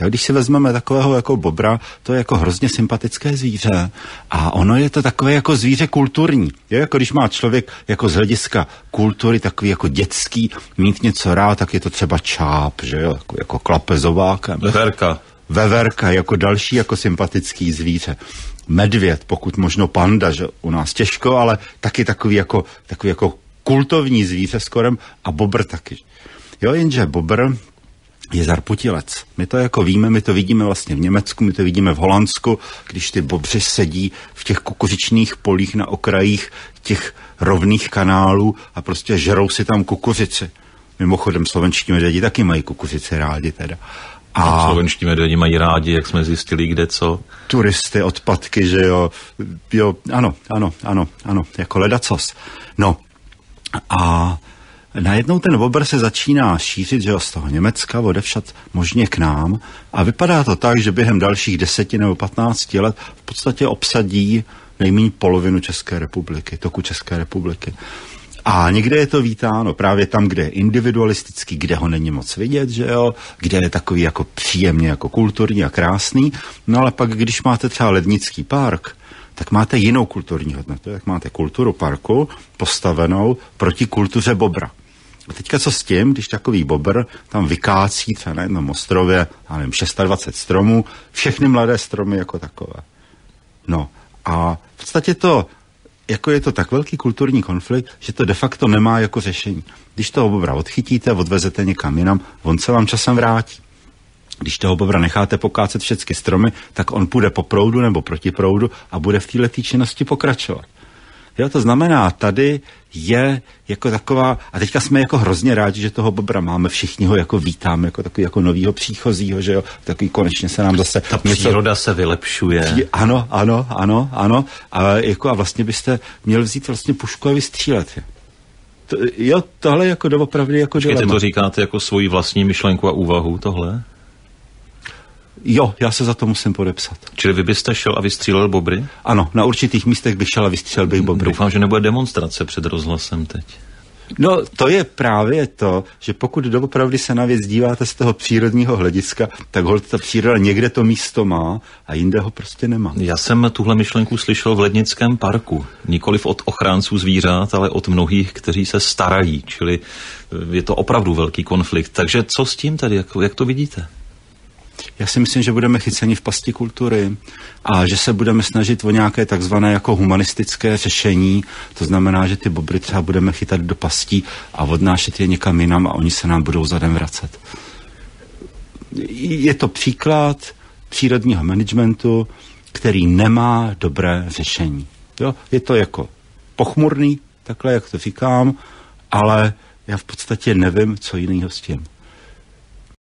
Když si vezmeme takového jako bobra, to je jako hrozně sympatické zvíře a ono je to takové jako zvíře kulturní. Jako když má člověk jako z hlediska kultury takový jako dětský mít něco rád, tak je to třeba čáp, že jo, jako klapezovákem. Veverka jako další jako sympatický zvíře. Medvěd, pokud možno panda, že u nás těžko, ale taky takový jako kultovní zvíře skorem a bobr taky. Jo, jenže bobr je zarputilec. My to jako víme, my to vidíme vlastně v Německu, my to vidíme v Holandsku, když ty bobři sedí v těch kukuřičných polích na okrajích těch rovných kanálů a prostě žerou si tam kukuřici. Mimochodem slovenští medvědi taky mají kukuřici rádi teda. A slovenští medvědi mají rádi, jak jsme zjistili, kde co? Turisty, odpadky, že jo, ano, jako ledacos. No a najednou ten bobr se začíná šířit, že jo, z toho Německa odevšad možně k nám a vypadá to tak, že během dalších 10 nebo 15 let v podstatě obsadí nejméně polovinu České republiky, toku České republiky. A někde je to vítáno právě tam, kde je individualistický, kde ho není moc vidět, že jo, kde je takový jako příjemně jako kulturní a krásný. No ale pak, když máte třeba Lednický park, tak máte jinou kulturní hodnotu, jak máte kulturu parku postavenou proti kultuře bobra. A teďka co s tím, když takový bobr tam vykácí třeba na jednom ostrově, já nevím, 26 stromů, všechny mladé stromy jako takové. No a v podstatě to jako je to tak velký kulturní konflikt, že to de facto nemá jako řešení. Když toho bobra odchytíte, odvezete někam jinam, on se vám časem vrátí. Když toho bobra necháte pokácet všechny stromy, tak on půjde po proudu nebo proti proudu a bude v této činnosti pokračovat. Jo, to znamená, tady je jako taková, a teďka jsme jako hrozně rádi, že toho bobra máme, všichni ho jako vítáme, jako takový jako novýho příchozího, že jo, takový konečně se nám zase... Ta příroda se vylepšuje. Ano, a vlastně byste měl vzít vlastně pušku a vystřílet je. Tohle jako doopravdy jako dilema. Ty to říkáte jako svoji vlastní myšlenku a úvahu, tohle? Jo, já se za to musím podepsat. Čili vy byste šel a vystřílel bobry? Ano, na určitých místech bych šel a vystřílel bych bobry. Doufám, že nebude demonstrace před rozhlasem teď. No, to je právě to, že pokud doopravdy se na věc díváte z toho přírodního hlediska, tak holt ta příroda někde to místo má a jinde ho prostě nemá. Já jsem tuhle myšlenku slyšel v Lednickém parku. Nikoliv od ochránců zvířat, ale od mnohých, kteří se starají. Čili je to opravdu velký konflikt. Takže co s tím tady, jak to vidíte? Já si myslím, že budeme chyceni v pasti kultury a že se budeme snažit o nějaké takzvané jako humanistické řešení. To znamená, že ty bobry třeba budeme chytat do pastí a odnášet je někam jinam a oni se nám budou zadem vracet. Je to příklad přírodního managementu, který nemá dobré řešení. Jo? Je to jako pochmurný, takhle jak to říkám, ale já v podstatě nevím, co jiného s tím.